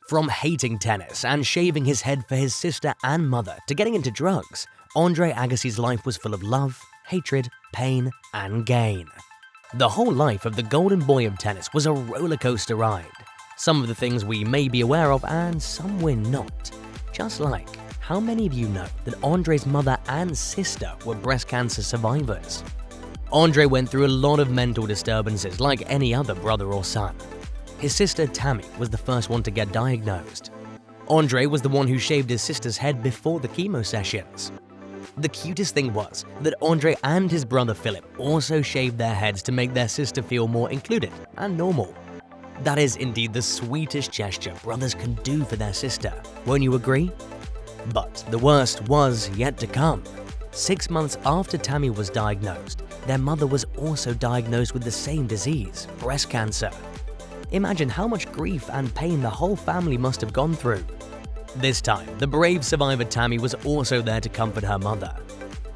From hating tennis and shaving his head for his sister and mother to getting into drugs, Andre Agassi's life was full of love, hatred, pain, and gain. The whole life of the golden boy of tennis was a rollercoaster ride. Some of the things we may be aware of and some we're not. Just like, how many of you know that Andre's mother and sister were breast cancer survivors? Andre went through a lot of mental disturbances like any other brother or son. His sister Tami was the first one to get diagnosed. Andre was the one who shaved his sister's head before the chemo sessions. The cutest thing was that Andre and his brother Philip also shaved their heads to make their sister feel more included and normal. That is indeed the sweetest gesture brothers can do for their sister, won't you agree? But the worst was yet to come. 6 months after Tami was diagnosed, their mother was also diagnosed with the same disease, breast cancer. Imagine how much grief and pain the whole family must have gone through. This time, the brave survivor Tami was also there to comfort her mother.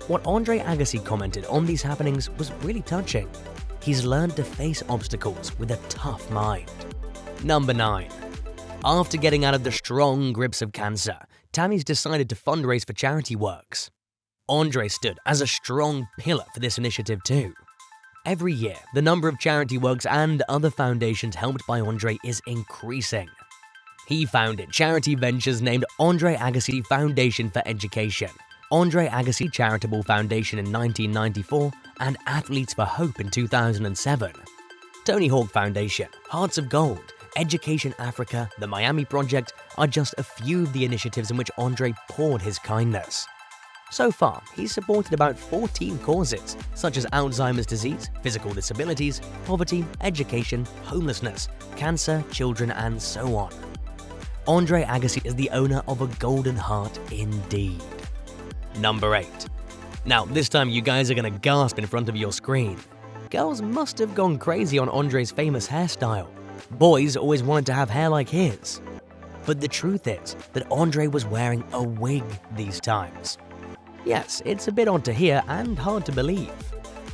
What Andre Agassi commented on these happenings was really touching. He's learned to face obstacles with a tough mind. Number 9. After getting out of the strong grips of cancer, Tami's decided to fundraise for charity works. Andre stood as a strong pillar for this initiative too. Every year, the number of charity works and other foundations helped by Andre is increasing. He founded charity ventures named Andre Agassi Foundation for Education, Andre Agassi Charitable Foundation in 1994, and Athletes for Hope in 2007. Tony Hawk Foundation, Hearts of Gold, Education Africa, the Miami Project are just a few of the initiatives in which Andre poured his kindness. So far, he's supported about 14 causes, such as Alzheimer's disease, physical disabilities, poverty, education, homelessness, cancer, children, and so on. Andre Agassi is the owner of a golden heart indeed. Number 8. Now, this time you guys are gonna gasp in front of your screen. Girls must have gone crazy on Andre's famous hairstyle. Boys always wanted to have hair like his. But the truth is that Andre was wearing a wig these times. Yes, it's a bit odd to hear and hard to believe.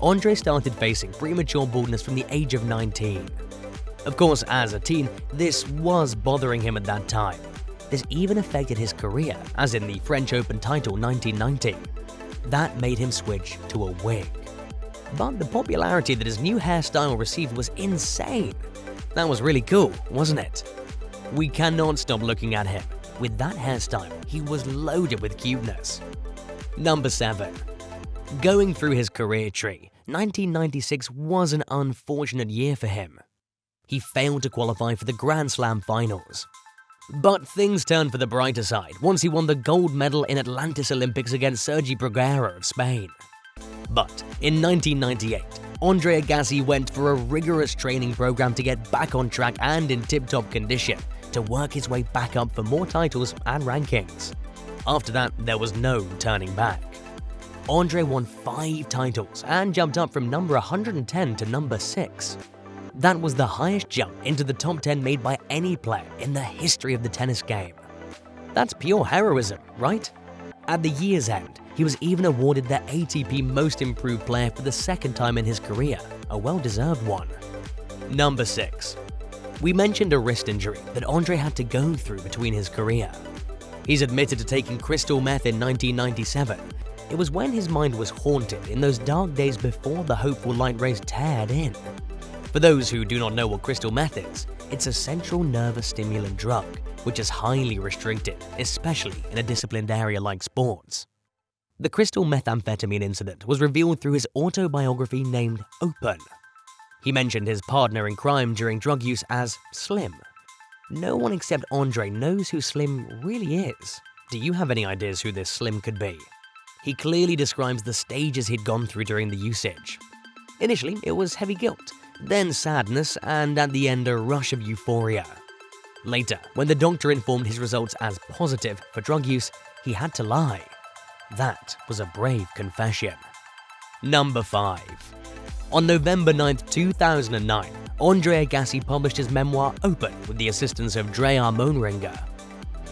Andre started facing premature baldness from the age of 19. Of course, as a teen, this was bothering him at that time. This even affected his career, as in the French Open title 1990. That made him switch to a wig. But the popularity that his new hairstyle received was insane. That was really cool, wasn't it? We cannot stop looking at him. With that hairstyle, he was loaded with cuteness. Number 7. Going through his career tree, 1996 was an unfortunate year for him. He failed to qualify for the Grand Slam finals. But things turned for the brighter side once he won the gold medal in Atlantis Olympics against Sergi Bruguera of Spain. But in 1998, Andre Agassi went for a rigorous training program to get back on track and in tip-top condition to work his way back up for more titles and rankings. After that, there was no turning back. Andre won 5 titles and jumped up from number 110 to number 6. That was the highest jump into the top 10 made by any player in the history of the tennis game. That's pure heroism, right? At the year's end, he was even awarded the ATP Most Improved Player for the 2nd time in his career, a well-deserved one. Number 6. We mentioned a wrist injury that Andre had to go through between his career. He's admitted to taking crystal meth in 1997. It was when his mind was haunted in those dark days before the hopeful light rays teared in. For those who do not know what crystal meth is, it's a central nervous stimulant drug, which is highly restricted, especially in a disciplined area like sports. The crystal methamphetamine incident was revealed through his autobiography named Open. He mentioned his partner in crime during drug use as Slim. No one except Andre knows who Slim really is. Do you have any ideas who this Slim could be? He clearly describes the stages he'd gone through during the usage. Initially, it was heavy guilt, then sadness, and at the end a rush of euphoria. Later, when the doctor informed his results as positive for drug use, he had to lie. That was a brave confession. Number 5. On November 9, 2009, Andre Agassi published his memoir Open with the assistance of Dre Armonringer.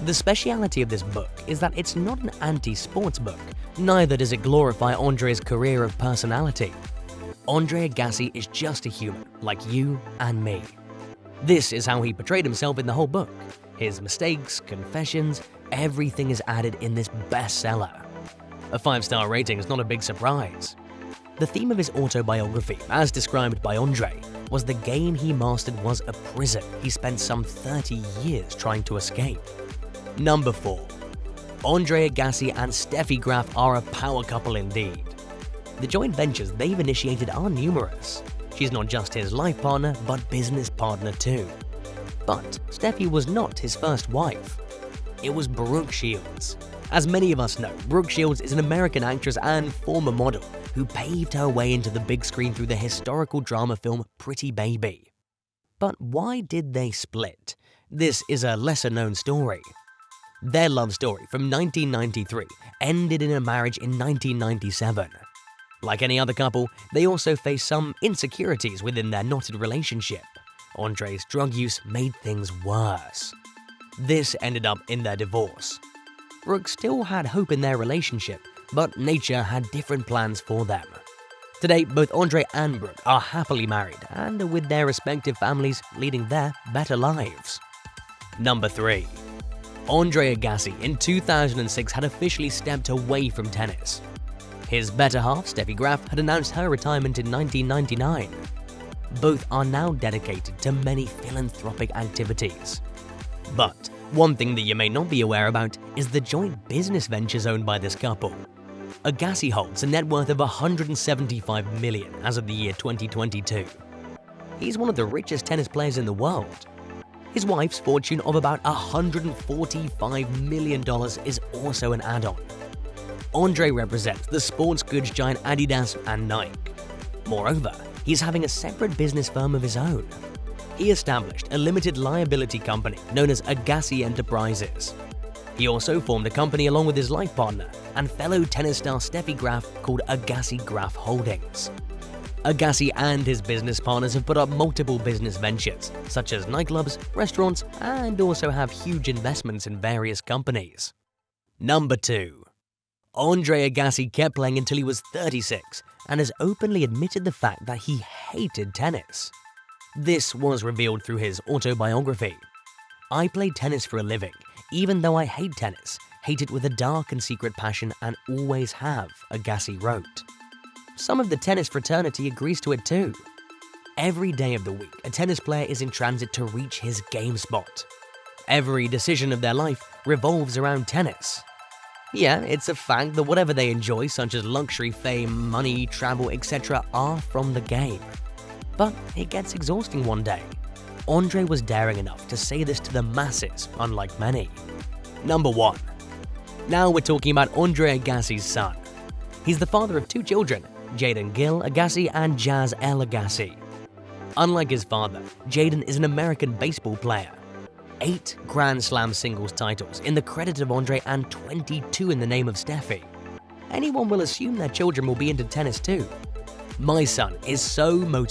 The speciality of this book is that it's not an anti-sports book, neither does it glorify Andre's career of personality. Andre Agassi is just a human, like you and me. This is how he portrayed himself in the whole book. His mistakes, confessions, everything is added in this bestseller. A 5-star rating is not a big surprise. The theme of his autobiography, as described by Andre, was the game he mastered was a prison he spent some 30 years trying to escape. Number 4. Andre Agassi and Steffi Graf are a power couple indeed. The joint ventures they've initiated are numerous. She's not just his life partner, but business partner too. But Steffi was not his first wife. It was Brooke Shields. As many of us know, Brooke Shields is an American actress and former model who paved her way into the big screen through the historical drama film Pretty Baby. But why did they split? This is a lesser-known story. Their love story from 1993 ended in a marriage in 1997. Like any other couple, they also faced some insecurities within their knotted relationship. Andre's drug use made things worse. This ended up in their divorce. Brooke still had hope in their relationship, but nature had different plans for them. Today, both Andre and Brooke are happily married and are with their respective families leading their better lives. Number 3. Andre Agassi in 2006 had officially stepped away from tennis. His better half, Steffi Graf, had announced her retirement in 1999. Both are now dedicated to many philanthropic activities. But one thing that you may not be aware about is the joint business ventures owned by this couple. Agassi holds a net worth of $175 million as of the year 2022. He's one of the richest tennis players in the world. His wife's fortune of about $145 million is also an add-on. Andre represents the sports goods giant Adidas and Nike. Moreover, he's having a separate business firm of his own. He established a limited liability company known as Agassi Enterprises. He also formed a company along with his life partner and fellow tennis star Steffi Graf called Agassi Graf Holdings. Agassi and his business partners have put up multiple business ventures, such as nightclubs, restaurants, and also have huge investments in various companies. Number 2. Andre Agassi kept playing until he was 36 and has openly admitted the fact that he hated tennis. This was revealed through his autobiography. "I play tennis for a living, even though I hate tennis, hate it with a dark and secret passion and always have," Agassi wrote. Some of the tennis fraternity agrees to it too. Every day of the week, a tennis player is in transit to reach his game spot. Every decision of their life revolves around tennis. Yeah, it's a fact that whatever they enjoy, such as luxury, fame, money, travel, etc., are from the game. But it gets exhausting one day. Andre was daring enough to say this to the masses, unlike many. Number 1. Now we're talking about Andre Agassi's son. He's the father of 2 children, Jaden Gill Agassi and Jazz L. Agassi. Unlike his father, Jaden is an American baseball player. 8 Grand Slam singles titles in the credit of Andre and 22 in the name of Steffi. Anyone will assume their children will be into tennis too. My son is so motivated